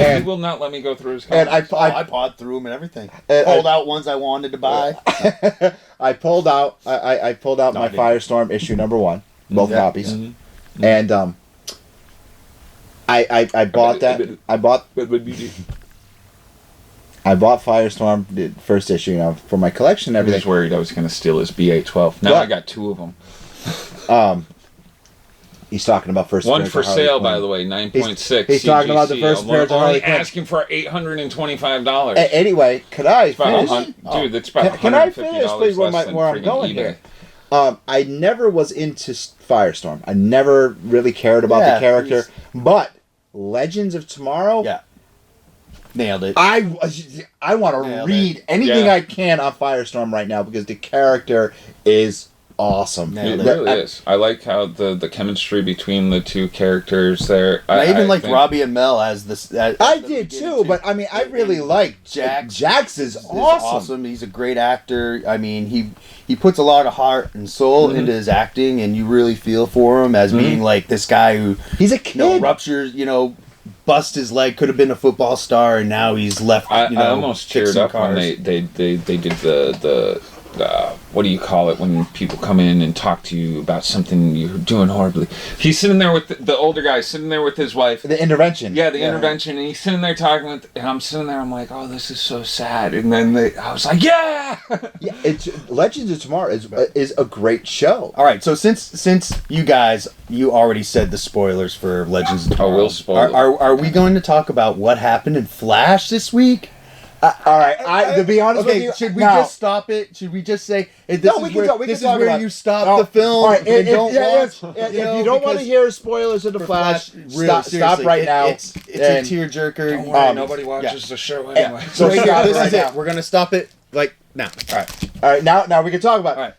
Yeah, he will not let me go through his And comics. I pawed through them and everything. Pulled out ones I wanted to buy. I pulled out my Firestorm issue number 1, both copies, and I bought that. I bought Firestorm, the first issue, for my collection and everything. I was worried I was going to steal his BA-12. Now I got 2 of them. He's talking about first. One for sale, by the way, 9.6. He's talking about the first appearance of Harley Quinn. Asking for $825. Anyway, could I finish? Dude, that's about Can I finish, please, where I'm going eBay. here? I never was into Firestorm. I never really cared about the character, but Legends of Tomorrow. Yeah. Nailed it. I want to read anything I can on Firestorm right now because the character is awesome. It really is. I like how the chemistry between the two characters there. I even like Robbie and Mel as this. I did too, but I mean, I really like Jax. Jax is awesome. He's a great actor. I mean, he puts a lot of heart and soul into his acting, and you really feel for him as being like this guy who he's a kid. Ruptures, bust his leg, could have been a football star, and now he's left. I almost cheered up when they did the what do you call it when people come in and talk to you about something you're doing horribly? He's sitting there with the older guy, sitting there with his wife. The intervention. Yeah, the intervention, and he's sitting there talking with, and I'm sitting there, I'm like, oh, this is so sad. And then I was like, yeah. Yeah, it's Legends of Tomorrow is a great show. All right, so since you guys already said the spoilers for Legends of Tomorrow. Oh, we'll spoil. Are we going to talk about what happened in Flash this week? All right, to be honest with you, should we just stop it? Should we just say this is where you stop the film? All right, and don't watch? If you don't want to hear spoilers of the Flash, stop right now. It's a tearjerker. Don't worry, nobody watches the show anyway. So this is it. We're gonna stop it now. All right. Now we can talk about it. All right.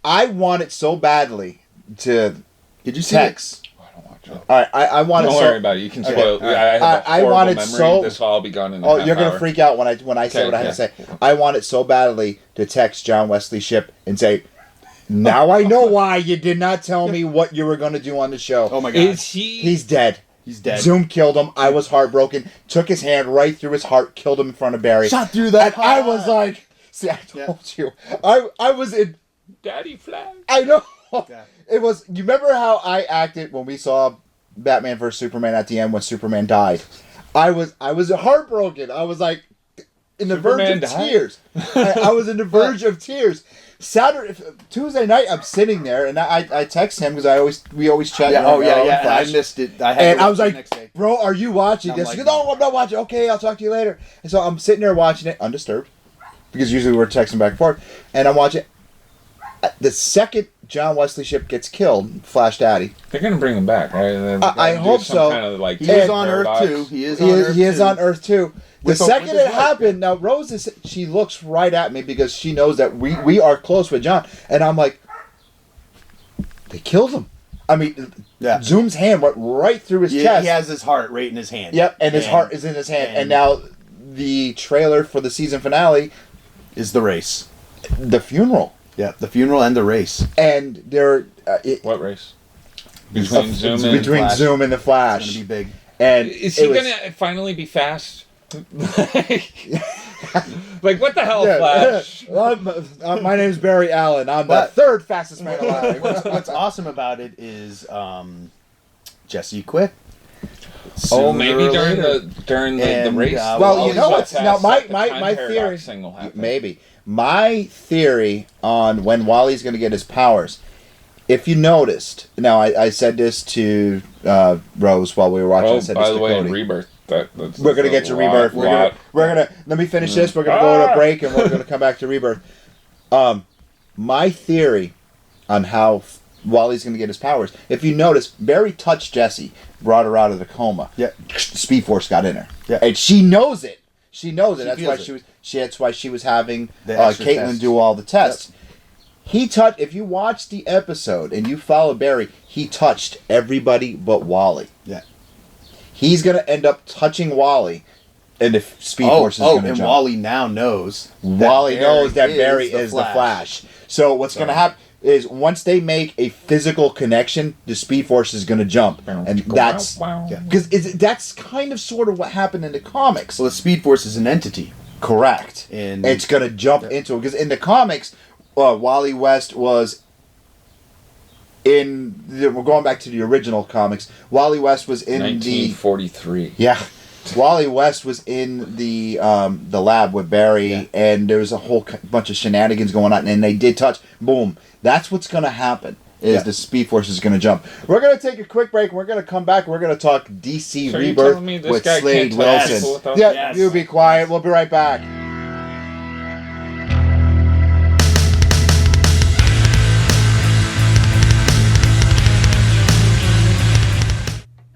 I want it so badly to. Did you see text? All right, I want Don't it. worry about it. You can spoil. Okay. I have a horrible want it memory. so. This will all be gone in. You're gonna freak out when I say what I have to say. I want it so badly to text John Wesley Shipp and say, "Now I know why you did not tell me what you were gonna do on the show." Oh my God! Is he? He's dead. He's dead. Zoom killed him. I was heartbroken. Took his hand right through his heart. Killed him in front of Barry. Shot through that. And I was like, "See, I told you." I was in. Daddy Flash. I know. Yeah. It was. You remember how I acted when we saw Batman vs Superman at the end when Superman died? I was heartbroken. I was like in the verge of tears. I was in the verge of tears. Tuesday night, I'm sitting there and I text him because we always chat. Yeah, I missed it. I was like, "Bro, are you watching this?" He goes, "No, I'm not watching." "Okay, I'll talk to you later." And so I'm sitting there watching it undisturbed because usually we're texting back and forth, and I'm watching. The second John Wesley Shipp gets killed, Flash Daddy. They're gonna bring him back, right? I hope so. Kind of he is on Earth too. He is on Earth too. The second it happened, now Rose she looks right at me because she knows that we are close with John, and I'm like, they killed him. I mean, Zoom's hand went right through his chest. He has his heart right in his hand. Yep, and his heart is in his hand. And now the trailer for the season finale is the race, the funeral. Yeah, the funeral and the race. And they're... what race? Between Zoom and the Flash. It's going to be big. And is he going to finally be fast? Like, what the hell, Flash? My name's Barry Allen. I'm the third fastest man alive. What's awesome about it is Jesse quit. Maybe during the race. Well, you know what's... Now, my theory... Maybe. My theory on when Wally's going to get his powers, if you noticed, now I said this to Rose while we were watching. I said by this the way, Cody. in Rebirth, we're going to get to Rebirth. We're gonna let me finish this. We're going to go to a break and we're going to come back to Rebirth. My theory on how Wally's going to get his powers. If you notice, Barry touched Jessie, brought her out of the coma. Yeah, Speed Force got in her. Yeah, and she knows it. She knows it. That's why she was having Caitlin do all the tests. Yep. If you watch the episode and you follow Barry, he touched everybody but Wally. Yeah. He's gonna end up touching Wally, and if Speed Force is gonna jump. Wally now knows. Wally knows that Barry is the Flash. So what's gonna happen? is once they make a physical connection, the Speed Force is going to jump, and that's because that's kind of sort of what happened in the comics. Well, the Speed Force is an entity. Correct. And it's going to jump into it because in the comics, Wally West was in. We're going back to the original comics. Wally West was in 1943. Wally West was in the lab with Barry, and there was a whole bunch of shenanigans going on, and they did touch. Boom. That's what's going to happen. The Speed Force is going to jump. We're going to take a quick break. We're going to come back. We're going to talk DC Rebirth with Slade Wilson. You be quiet. We'll be right back.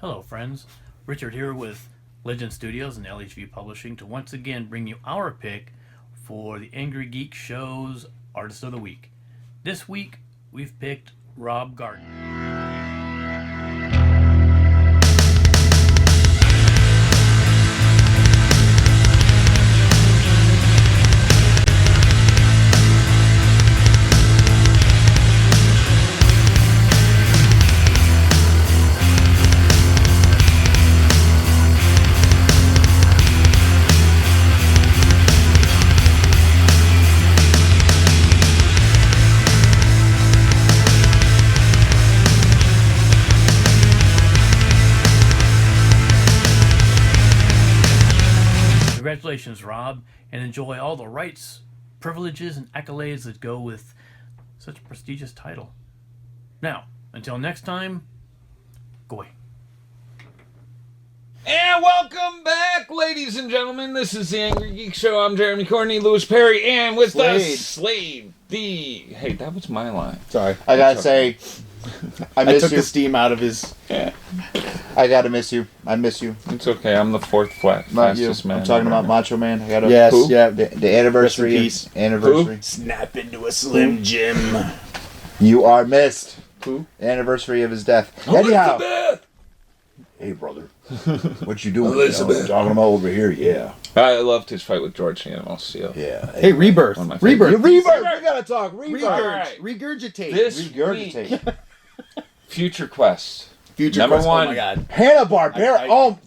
Hello, friends. Richard here with Legend Studios and LHV Publishing to once again bring you our pick for the Angrygeeks show's Artist of the Week. This week, we've picked Rob Garten. Congratulations, Rob, and enjoy all the rights, privileges, and accolades that go with such a prestigious title. Now, until next time, go away. And welcome back, ladies and gentlemen. This is the Angry Geek Show. I'm Jeremy Courtney, Lewis Perry, and with us, Slade. Hey, that was my line. Sorry. I gotta say, I took the steam out of his... Yeah. I gotta miss you. I miss you. It's okay. I'm the fourth fastest man. I'm talking about Macho Man. I gotta. Yes, yeah. The anniversary. Anniversary. Snap into a Slim Jim. You are missed. Who? Anniversary of his death. Anyhow. Hey, brother. What you doing? Elizabeth. Talking about over here, yeah. I loved his fight with George the Animal Steel. Yeah. Hey, Rebirth. Rebirth. We gotta talk. Rebirth. Right. Regurgitate. Regurgitate. Future Quest. Future Number Quest. one. Oh my God. Hanna-Barbera. Oh.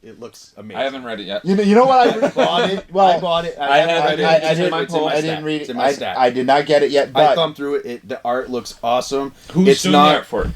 It looks amazing. I haven't read it yet. You know what? I bought it. Well, I bought it. I didn't read It's it. in my stack. I did not get it yet. But I thumbed through it. The art looks awesome. Who's doing the art for it?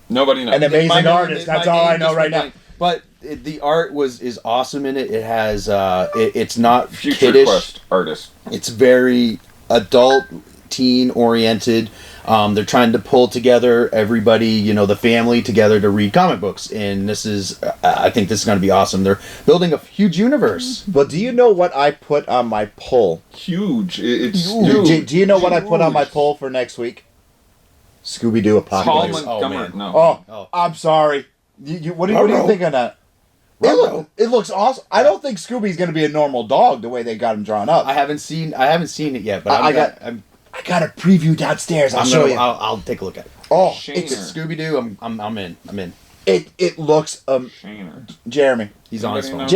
Nobody knows. An amazing artist. That's all I know right now. But the art is awesome in it. It has it's not Future kiddish. Quest artist. It's very adult, teen oriented. They're trying to pull together everybody, the family together to read comic books, and I think this is going to be awesome. They're building a huge universe. But do you know what I put on my poll? Huge. It's huge. Do you know what I put on my poll for next week? Scooby-Doo Apocalypse. Montgomery. I'm sorry. What do you think on that? It looks awesome. I don't think Scooby's going to be a normal dog the way they got him drawn up. I haven't seen it yet, but I got a preview downstairs. I'll show you. I'll take a look at it. Oh, it's Scooby-Doo. I'm in. It looks Jeremy. He's on his phone.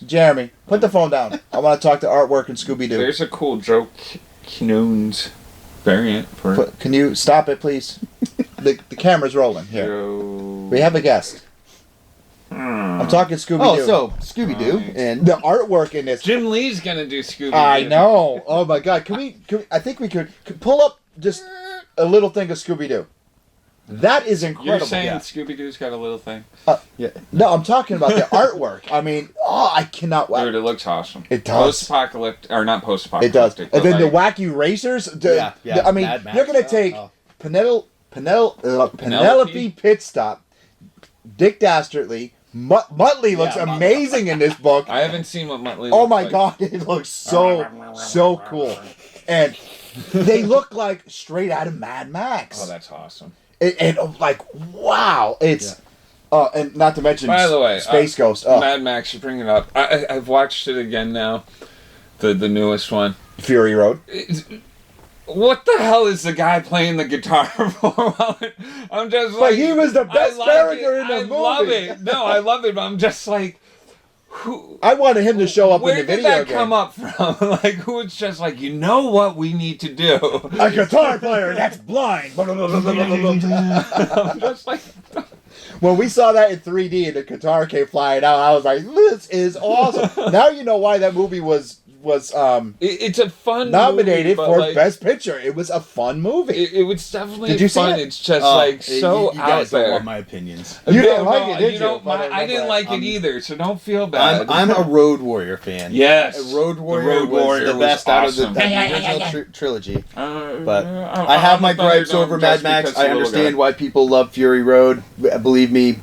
Jeremy, put the phone down. I want to talk to artwork and Scooby-Doo. There's a cool Joe Knoon's variant for it. Can you stop it, please? the camera's rolling here. We have a guest. I'm talking Scooby-Doo. Oh, so Scooby-Doo and the artwork in this. Jim Lee's gonna do Scooby-Doo. I know. Oh my God! Can we? I think we could pull up just a little thing of Scooby-Doo. That is incredible. You're saying Scooby-Doo's got a little thing? Yeah. No, I'm talking about the artwork. I mean, I cannot wait. Dude, it looks awesome. It does. Post-apocalyptic, or not post-apocalyptic. It does. And then the wacky racers. I mean, you're gonna take Penelope Pitstop, Dick Dastardly. Muttley looks amazing in this book. I haven't seen what Muttley looks like. Oh my God, it looks so cool. And they look like straight out of Mad Max. Oh, that's awesome. And like, wow. It's, and not to mention, by the way, Space Ghost. Mad Max, you bring it up. I've watched it again now. The newest one. Fury Road. What the hell is the guy playing the guitar for? I'm just like... But he was the best character in the movie. I love it. No, I love it, but I'm just like... I wanted him to show up in Where the did video that game. come up from? Like, who was just like, you know what we need to do? A guitar player that's blind. I'm just like, When we saw that in 3D and the guitar came flying out, I was like, "This is awesome!" Now you know why that movie was it's a fun nominated movie, for like, Best Picture. It was a fun movie. It was definitely Did you see fun. it? It's just like so you out guys there. don't want my opinions. You didn't like it, did you you? know, I didn't like it either, so don't feel bad. I'm a Road Warrior fan. Yes. Road Warrior, Road Warrior was the was best out of awesome. the original trilogy. But I'm I have my a gripes Thunderdome over Mad just Max. because I the little understand guy. why people love Fury Road. Believe me,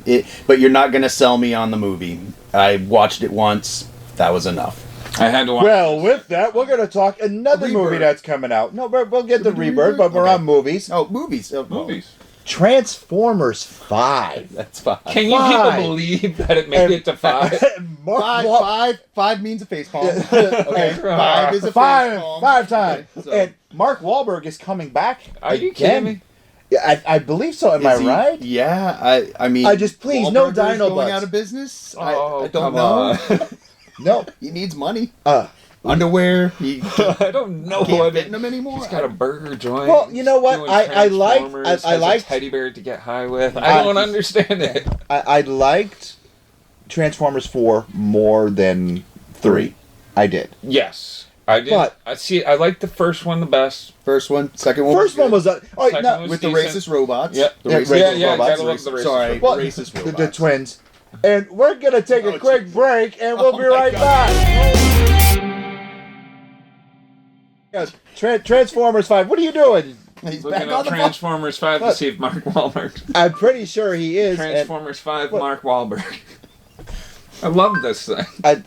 but you're not going to sell me on the movie. I watched it once. That was enough. I had to watch. Well, with that, we're going to talk another Rebirth. movie that's coming out. No, we'll get the Should we do Rebirth, but we're Okay. on movies. Oh, movies. Oh, movies. Transformers 5. That's fine. Can you Five. people believe that it made it to 5? Five means a face palm. Yeah. Okay, 5 is a face palm. Five time. Okay, so- And Mark Wahlberg is coming back. Are you again. kidding me? Yeah, I believe so. Am I Is he- right? Yeah, I mean, I just- please, no Wahlberg is Dino going Butts. out of business. Oh, I don't come know. on. No. He needs money. Underwear. He I don't know can't what fit in them anymore. He's got a burger joint. Well, you know what? doing I liked- Transformers, I has liked- a teddy bear to get high with. I don't understand it. I liked Transformers 4 more than 3. I did. Yes, I did. But- I see. I like the first one the best. First one, second one. First one good. was Second no, was with the decent. racist robots. Yep. The Yeah, racist yeah, yeah, robots. gotta love the racist Sorry, well, racist the robots. twins. And we're gonna take a Oh, quick geez. break, and we'll Oh be my right God. back. Yes, Transformers 5. What are you doing? He's Looking back at on the Transformers 5 to Look. see if Mark Wahlberg. I'm pretty sure he is. and Transformers 5, What? Mark Wahlberg. I love this thing. I-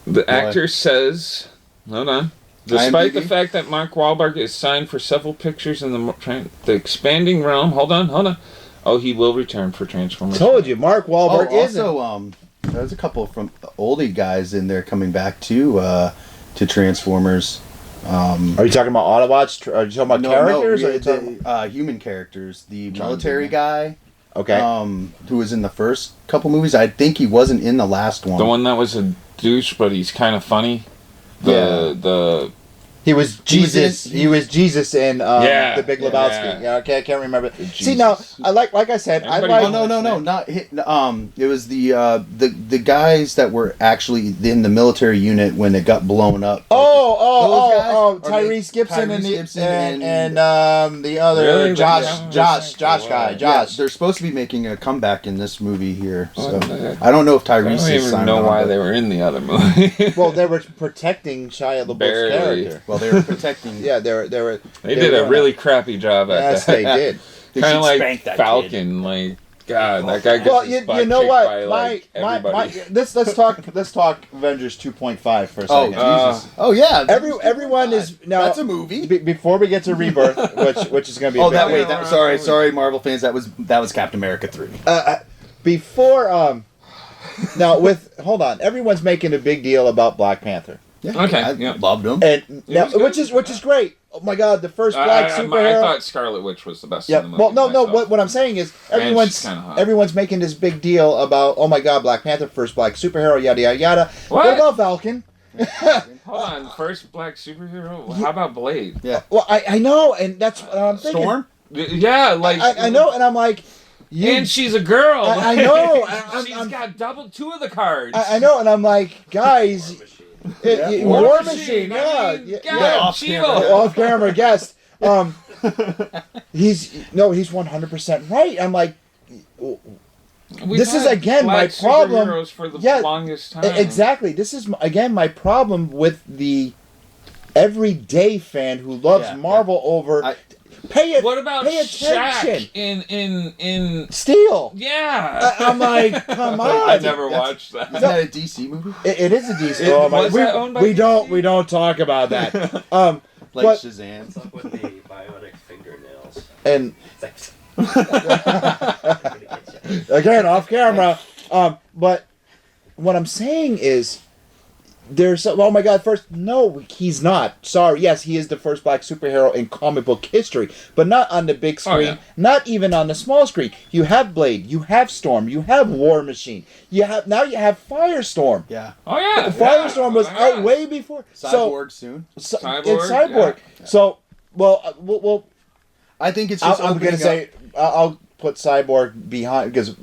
The actor says, hold on. Despite the IMDb? fact that Mark Wahlberg is signed for several pictures in the expanding realm, hold on. Oh, he will return for Transformers. Told you, Mark Wahlberg Oh, isn't. also, there's a couple from oldie guys in there coming back to Transformers. Are you talking about Autobots? Are you talking about characters? or are you talking- human characters. The military guy, okay. who was in the first couple movies. I think he wasn't in the last one. The one that was a douche, but he's kind of funny. He was Jesus. in- He was Jesus in Yeah, the Big yeah, Lebowski. yeah. Yeah, okay, I can't remember. Jesus. See now, I like I said, Everybody I Oh like. no, not hit. It was the guys that were actually in the military unit when it got blown up. Those guys? Are they Tyrese Gibson Tyrese and the Gibson and the other Really? Josh Wow. guy. Yeah, Josh. they're supposed to be making a comeback in this movie here. So Oh, I don't know if I Tyrese don't is even signed know on, why but- they were in the other movie. Well, they were protecting Shia LaBeouf's Barely. character. Well, they were protecting. Yeah, they were. They did a really crappy job at Yes, that. they did. They Kind should of like spank that Falcon, like God, that guy gets Well, his butt you know kicked what? by like everybody. Let's talk Avengers 2.5 for a Oh second. Jesus! Oh yeah. Everyone is now. That's a movie. Before we get to Rebirth, which is going to be. Oh, a that big- way. Sorry, Marvel fans. That was Captain America 3. Before now hold on, everyone's making a big deal about Black Panther, Yeah, Okay, I yeah. loved him. and Yeah, now, it was which is great. Oh my God, the first black I superhero. thought Scarlet Witch was the best. Yeah, in the movie well, no. myself. What I'm saying is she's everyone's kinda hot. everyone's making this big deal about oh my God, Black Panther, first black superhero, yada yada yada. What? about Falcon? Hold on, first black superhero. How about Blade? Yeah. Well, I know, and that's what I'm thinking. Storm. Yeah, like I know, and I'm like, and she's a girl. I know. She's I'm- got double two of the cards. I know, and I'm like, guys, Yeah. War Machine, yeah, I mean, yeah, God, yeah. off Shiva. camera. Off camera guest. He's 100% right. I'm like, We've this is, had again, my black problem. superheroes for the Yeah, longest time. exactly. This is again my problem with the everyday fan who loves Yeah, Marvel over. Pay it. What about pay attention. Shaq in? Steel. Yeah. I'm like, come on. I never watched that. Isn't that a DC movie? It is a DC. It- Oh my- was that owned by we don't DC? we don't talk about that. Like But- Shazam. What's up with the bionic fingernails? And It's like, again, off camera. But what I'm saying is, there's oh my god, first, no, he's not. Sorry, yes, he is the first black superhero in comic book history, but not on the big screen, not even on the small screen. You have Blade, you have Storm, you have War Machine, you have Firestorm. Yeah. Oh yeah. Firestorm was out way before. Cyborg soon. Cyborg. It's Cyborg. Yeah. So, well, I think it's just I'm gonna say I'll put Cyborg behind because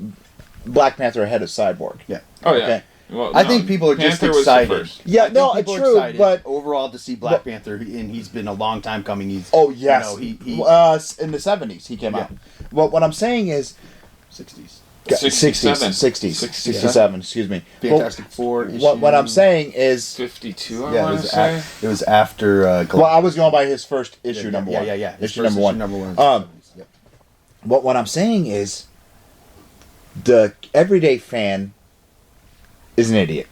Black Panther ahead of Cyborg. Yeah. Oh yeah. Okay. Well, I think people are just excited. Yeah, no, true, but overall to see Black Panther, and he's been a long time coming. He's yes, he in the 70s he came out. Well, what I'm saying is 60s. 67, excuse me. Fantastic Four. What I'm saying is 52. It was after. Well, I was going by his first issue number one. Yeah. Issue number one. What I'm saying is the everyday fan is an idiot.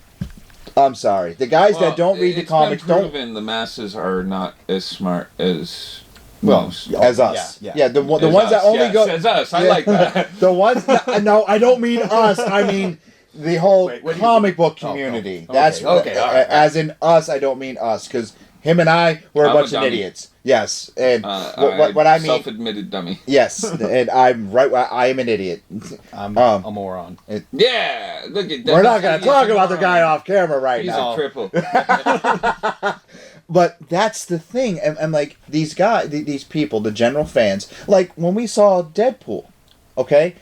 I'm sorry. The guys that don't read the comics don't. The masses are not as smart as. As us. Yeah. The ones that only go. As us. I like that. The ones. No, I don't mean us. I mean the whole comic book community. That's okay. As in us, I don't mean us because him and I were a bunch of idiots. Yes, and what I mean. Self-admitted dummy. Yes, and I'm right. I am an idiot. I'm a moron. Yeah, look at that. We're not going to talk about the guy off camera right now. He's a cripple. But that's the thing, and like these guys, these people, the general fans, like when we saw Deadpool, okay.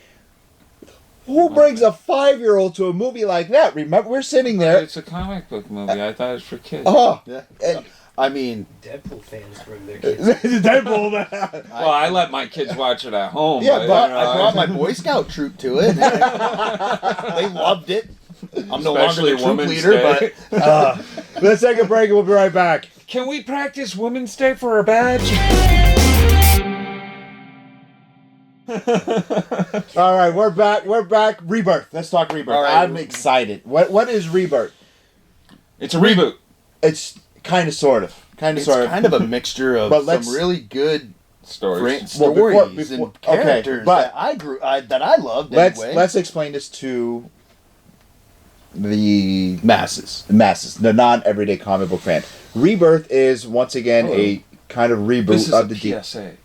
Who brings a 5-year-old to a movie like that? Remember, we're sitting there. It's a comic book movie. I thought it was for kids. Oh, yeah. I mean, Deadpool fans bring their kids. Deadpool. Well, I let my kids watch it at home. Yeah, but I brought my Boy Scout troop to it. They loved it. I'm no longer the troop leader, but let's take a break and we'll be right back. Can we practice Women's Day for a badge? All right, we're back. Rebirth. Let's talk Rebirth. All right. I'm excited. What is Rebirth? It's a reboot. It's kind of, sort of. It's kind of a mixture of some really good stories and characters that I loved. Let's explain this to the masses, the non-everyday comic book fan. Rebirth is once again a kind of reboot of the PSA.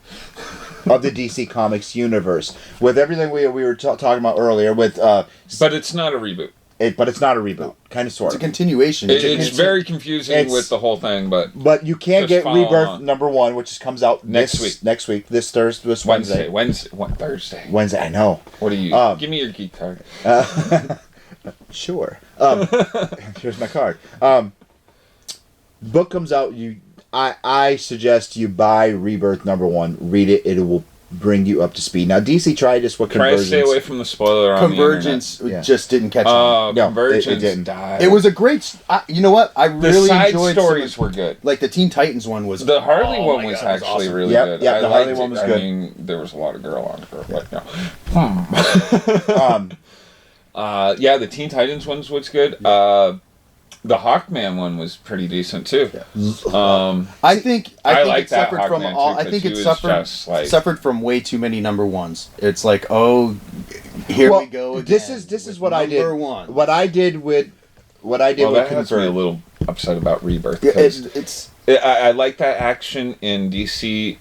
Of the DC Comics universe with everything we were talking about earlier. With but it's not a reboot. But it's not a reboot. Kind of, sort of. It's a continuation. It's very confusing with the whole thing, but you can't get Rebirth number 1, which comes out next week. This Thursday, this Wednesday. Thursday. Wednesday. I know. What do you? Give me your geek card. Sure. Here's my card. Book comes out. I suggest you buy Rebirth number 1. Read it. It will bring you up to speed. Now, DC tried this with Convergence. Try to stay away from the spoiler on Convergence the just didn't catch on. No, Convergence it didn't. Die. It was a great... you know what? I really enjoyed... The side stories were good. Like the Teen Titans one was... The Harley one was actually really good. Yeah, the Harley one was good. I mean, there was a lot of girl on girl, but no. The Teen Titans one was good. The Hawkman one was pretty decent too. Yeah. I think it suffered from all. I think it suffered from way too many number ones. It's like, here we go again. This is what I did. What I did with that has me a little upset about Rebirth. I like that action in DC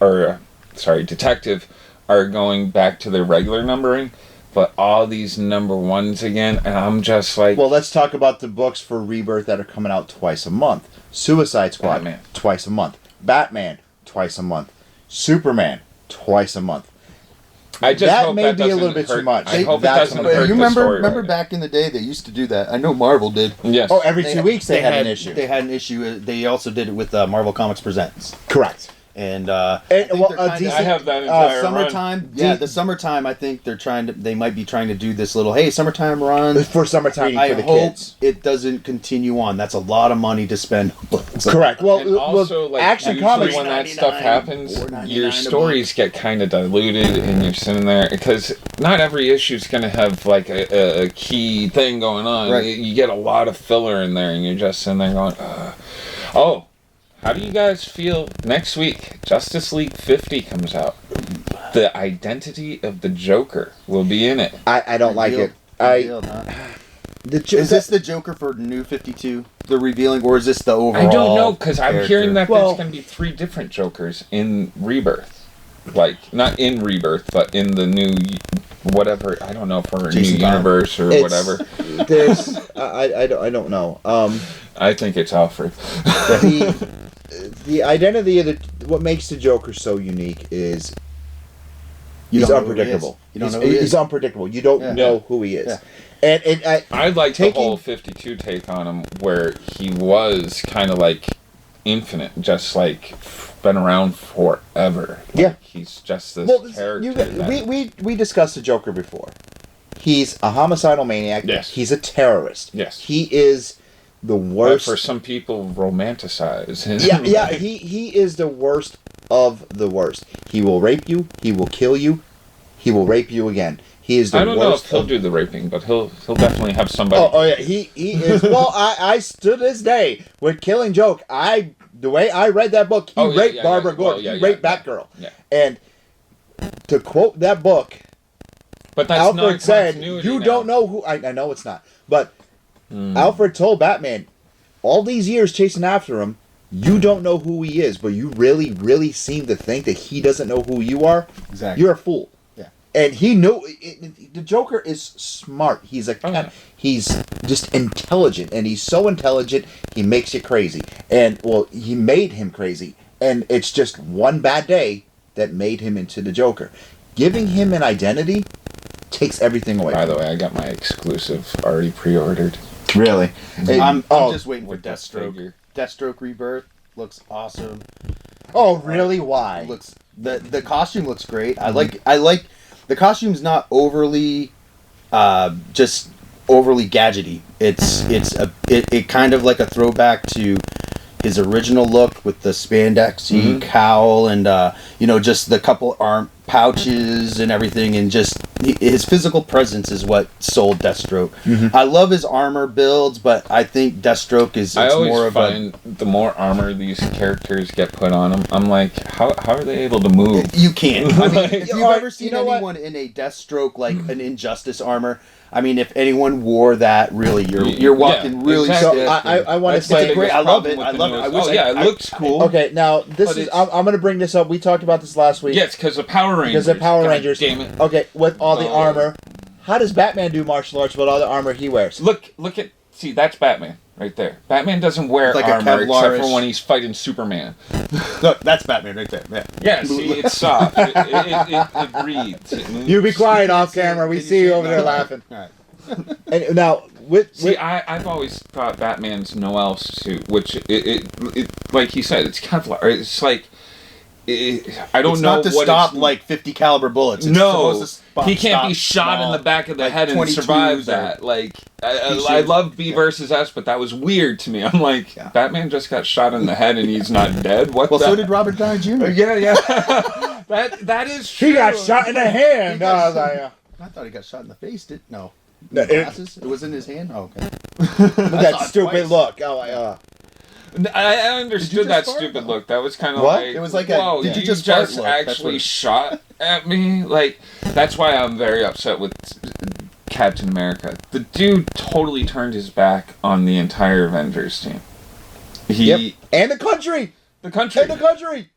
Detective are going back to their regular numbering. But all these number 1s again, and I'm just like... Well, let's talk about the books for Rebirth that are coming out twice a month. Suicide Squad, twice a month. Batman, twice a month. Superman, twice a month. That may be a little bit too much. I hope that doesn't hurt you the story. Remember back in the day, they used to do that. I know Marvel did. Yes. Oh, every 2 weeks they had an issue. They had an issue. They also did it with Marvel Comics Presents. Correct. And DC, I have that entire summertime. Run. The summertime. I think they might be trying to do this little summertime run for summertime I for the hope kids. It doesn't continue on. That's a lot of money to spend. Correct. Well, and also, Action Comics when that stuff happens, your stories get kind of diluted, and you're sitting there because not every issue is going to have like a key thing going on. Right. You get a lot of filler in there, and you're just sitting there going, oh. How do you guys feel next week? Justice League 50 comes out. The identity of the Joker will be in it. I don't like it. Is this the Joker for New 52? the revealing, or is this the overall? I don't know, because I'm hearing that Well- there's going to be 3 different Jokers in Rebirth. Like, not in Rebirth, but in the new, whatever, I don't know if we're a new universe or whatever. There's, I don't know. I think it's Alfred. The identity of what makes the Joker so unique is he's unpredictable. He's unpredictable. You don't know who he is. Yeah. And I like the whole 52 take on him, where he was kind of like infinite, just like been around forever. Yeah. He's just this character. We discussed the Joker before. He's a homicidal maniac. Yes. He's a terrorist. Yes. He is the worst. But for some people, romanticize him. Yeah. He is the worst of the worst. He will rape you. He will kill you. He will rape you again. He is the worst. I don't know if he'll do the raping, but he'll definitely have somebody. Oh yeah, he is. Well, I to this day with Killing Joke, the way I read that book, he raped Barbara Gordon. He raped Batgirl. Yeah. And to quote that book, but that's Alfred said, "You don't know who." I know it's not, but Alfred told Batman, all these years chasing after him, you don't know who he is, but you really, really seem to think that he doesn't know who you are. Exactly. You're a fool. And he knew the Joker is smart. He's he's just intelligent, and he's so intelligent he makes you crazy. And he made him crazy, and it's just one bad day that made him into the Joker. Giving him an identity takes everything away. By the way, I got my exclusive already pre-ordered. Really? I'm just waiting for Deathstroke. Deathstroke Rebirth looks awesome. Oh, really? Why? The costume looks great. I like. The costume's not overly, just overly gadgety. It kind of like a throwback to his original look with the spandexy cowl and just the couple arm pouches and everything, and just his physical presence is what sold Deathstroke. I love his armor builds, but I think Deathstroke is the more armor these characters get put on them, I'm like, how are they able to move? You can't. I mean, Like, if you've ever seen anyone in a Deathstroke, like an Injustice armor, I mean, if anyone wore that, really, you're walking really exactly. stiff. I want to say, great. I love it. I love it. I wish it looks cool. Okay, now this is. I'm going to bring this up. We talked about this last week. Yes, because of Power Rangers. Because of Power Rangers. Damn it. Okay, with all the armor, how does Batman do martial arts with all the armor he wears? See, that's Batman right there. Batman doesn't wear like armor except for when he's fighting Superman. Look, that's Batman right there. Yeah. Yeah, see, it's soft. It breathes. It moves. You be quiet off camera. We see you over there laughing. All right. And now, I've always thought Batman's Noel suit, which it like he said, it's Kevlar. It's like I don't know not to what stop like 50 caliber bullets. It's he can't be shot in the back of the head and survive that. Like I love B versus S, but that was weird to me. I'm like, Batman just got shot in the head and he's not dead. What? Well, so did Robert Downey Jr. Yeah. that is true. he got shot in the hand. I thought he got shot in the face. No. It was in his hand? Oh, okay. That stupid look. I understood that stupid look. That was kind of what? like... It was like whoa, did you just actually shot at me? Like, that's why I'm very upset with Captain America. The dude totally turned his back on the entire Avengers team. And the country!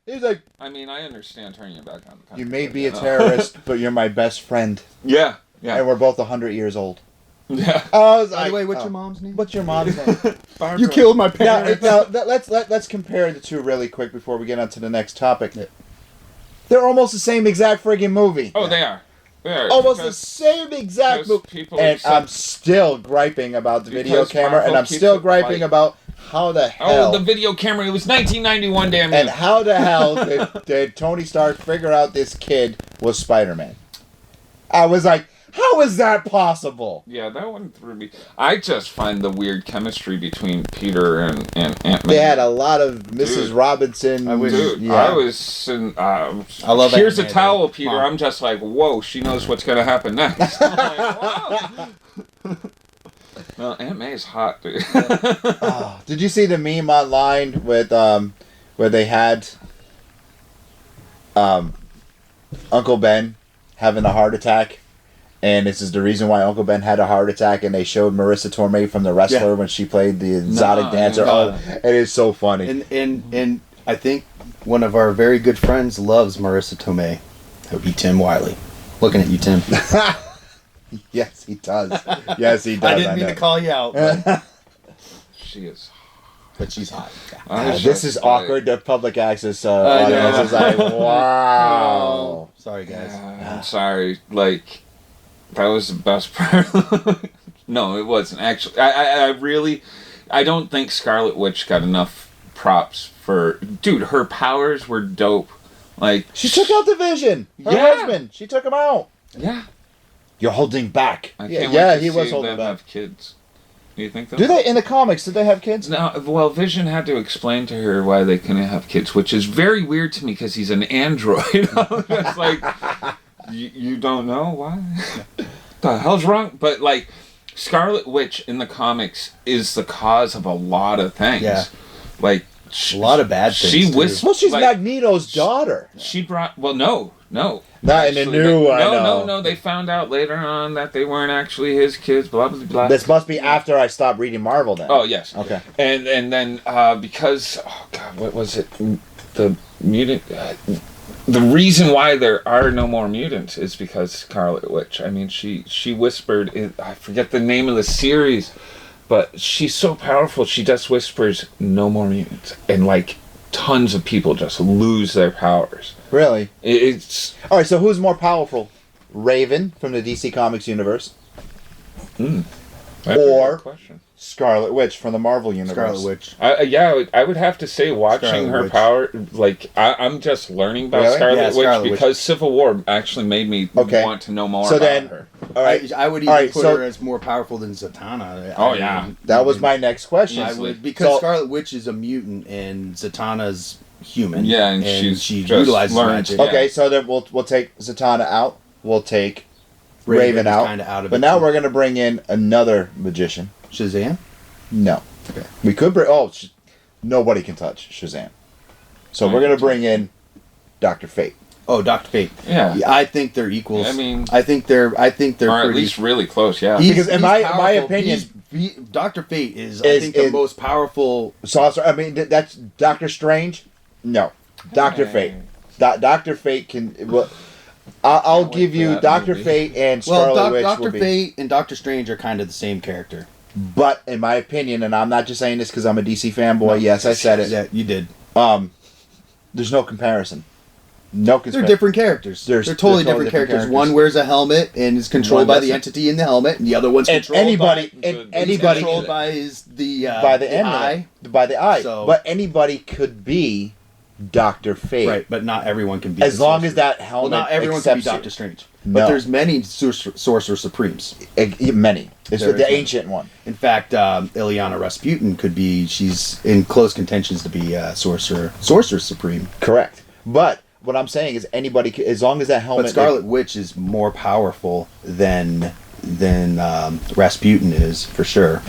He's like... I mean, I understand turning your back on the country. You may be a terrorist, but you're my best friend. Yeah. And we're both 100 years old. Yeah. By the way, what's your mom's name? What's your mom's name? You killed my parents. Now let's compare the two really quick before we get on to the next topic. Yeah. They're almost the same exact friggin' movie. Oh, they are. Almost the same exact movie. And I'm still griping about the video camera, and I'm still griping about how the hell... Oh, the video camera. It was 1991, damn it. And how the hell did Tony Stark figure out this kid was Spider-Man? I was like, how is that possible? Yeah, that one threw me. I just find the weird chemistry between Peter and Ant-Man. They had a lot of Mrs. Robinson. I was in... I love Here's Ant-Man, a towel, Peter. Mom. I'm just like, whoa, she knows what's going to happen next. I'm like, whoa. Well, Aunt May's hot, dude. Did you see the meme online with where they had Uncle Ben having a heart attack, And this is the reason why Uncle Ben had a heart attack, and they showed Marissa Tomei from The Wrestler when she played the exotic dancer. Oh, it is so funny. And I think one of our very good friends loves Marissa Tomei. That would be Tim Wiley. Looking at you, Tim. Yes, he does. Yes, he does. I didn't mean to call you out, but She is. but she's hot. this is awkward. The public access audience is like, wow. Sorry, guys. I'm sorry. Like, that was the best part. No, it wasn't actually. I really, I don't think Scarlet Witch got enough props for. Dude, her powers were dope. Like, She took out the Vision. Her husband. She took him out. yeah. You're holding back. I can't Yeah, wait to he was see holding them back. have kids. Do you think that? Do they in the comics? Did they have kids? No, well, Vision had to explain to her why they couldn't have kids, which is very weird to me because he's an android. It's like, you don't know why? The hell's wrong? But, like, Scarlet Witch in the comics is the cause of a lot of things. Yeah. Like, A lot of bad things. too. Well, she's like, Magneto's daughter. She brought, well, no. Not in the new. I know. No. They found out later on that they weren't actually his kids. Blah blah blah. This must be after I stopped reading Marvel. Then. Oh yes. Okay. And then because what was it? The mutant. The reason why there are no more mutants is because Scarlet Witch. I mean, she whispered. I forget the name of the series, but she's so powerful. She just whispers, "No more mutants," and like tons of people just lose their powers. Really? It's All right. So who's more powerful, Raven from the DC Comics universe, that's Or- a good question. Scarlet Witch from the Marvel universe? Scarlet Witch. I would have to say watching Scarlet her Witch. power, like, I'm just learning about Really? Scarlet Yeah, Witch Scarlet Witch. because Civil War actually made me want to know more So about then- her. All right. I would even All right, put so- her as more powerful than Zatanna. Oh, yeah. That was my next question. I would, because So- Scarlet Witch is a mutant and Zatanna's human. Yeah, and she just utilizes learned- magic. Yeah. Okay, so then we'll take Zatanna out. We'll take Raven is out. kinda out of But it, now too. we're gonna bring in another magician. Shazam. No. Okay. We could bring. Nobody can touch Shazam. So we're gonna bring in Dr. Fate. Oh, Dr. Fate. Yeah. I think they're equals. I mean, I think they're or at pretty, least really close. Yeah. Because in my powerful. opinion- Dr. Fate is I Is- think the is- most powerful. Sorcerer. I mean, that's Doctor Strange. No, Dr. Fate. Dr. Fate can. Well, I'll Can't wait give for you that Dr. movie. Fate and Well, Scarlet Witch. Dr. will be, Fate and Doctor Strange are kind of the same character. But in my opinion, and I'm not just saying this because I'm a DC fanboy. Yes, I said it. Yeah, you did. There's no comparison. No They're comparison. different characters. They're totally different characters. One wears a helmet and is controlled by the entity in the helmet, and the other one's And controlled anybody, by and He's anybody, controlled by the eye, by the eye. So- But anybody could be Dr. Fate, Right, but not everyone can be. as the long as sorcerer. that Well, helmet not everyone can be accepts Doctor you. Strange. No. But there's many Sorcerer Supremes. Many. It's There the is. ancient one. In fact, Ilyana Rasputin could be. She's in close contentions to be Sorcerer Supreme. Correct. But what I'm saying is anybody, as long as that helmet. But Scarlet Witch is more powerful than Rasputin is for sure.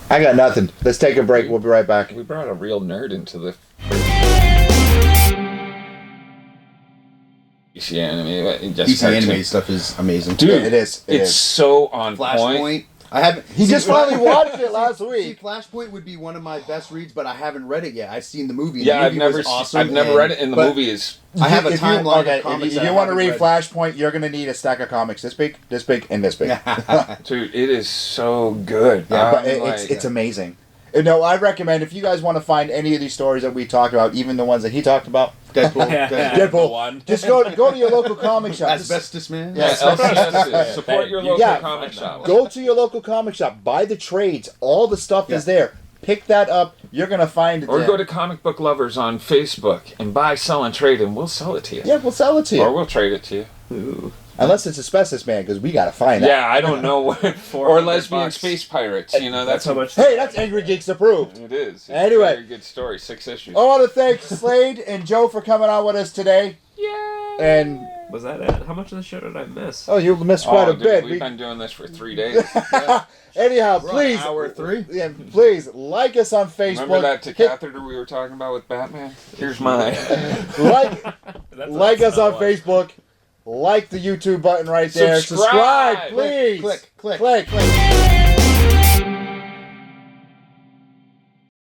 I got nothing. Let's take a break. We'll be right back. We brought a real nerd into the DC anime. DC anime stuff is amazing. Dude, It is. It it's is. so on point. Flashpoint. I haven't. He just finally watched it last week. Flashpoint would be one of my best reads, but I haven't read it yet. I've seen the movie. Yeah, the I've movie never, was awesome, I've never read it, and the but movie is. I have a If you- timeline okay, of comics. If that you I want to haven't read Flashpoint, you're going to need a stack of comics this big, and this big. Dude, it is so good. Yeah, but I'm it's amazing. No, I recommend if you guys want to find any of these stories that we talked about, even the ones that he talked about, Deadpool. Deadpool, one. just go to your local comic shop. Asbestos Man. Yeah. Support your local Yeah. comic shop. Go to your local comic shop, buy the trades. All the stuff is there. Pick that up. You're gonna find it. Or there. go to Comic Book Lovers on Facebook and buy, sell, and trade, and we'll sell it to you. Yeah, we'll sell it to you. Or we'll trade it to you. Ooh. Unless it's Asbestos Man, because we gotta find that. Yeah, I don't know. Or 400 lesbian bucks. space pirates. You know, that's how much. Hey, that's Angry Geeks approved. It is. It's Anyway. a very good story. 6 issues. I want to thank Slade and Joe for coming on with us today. Yay! And Was that it? How much of the show did I miss? oh, you missed quite a dude, bit. We've been doing this for 3 days. Anyhow, We're on please, hour 3. yeah, please like us on Facebook. Remember that Hit- catheter we were talking about with Batman? Here's mine. like That's like us on Facebook. Facebook. like the YouTube button right there. Subscribe. Subscribe, please. Click. Click.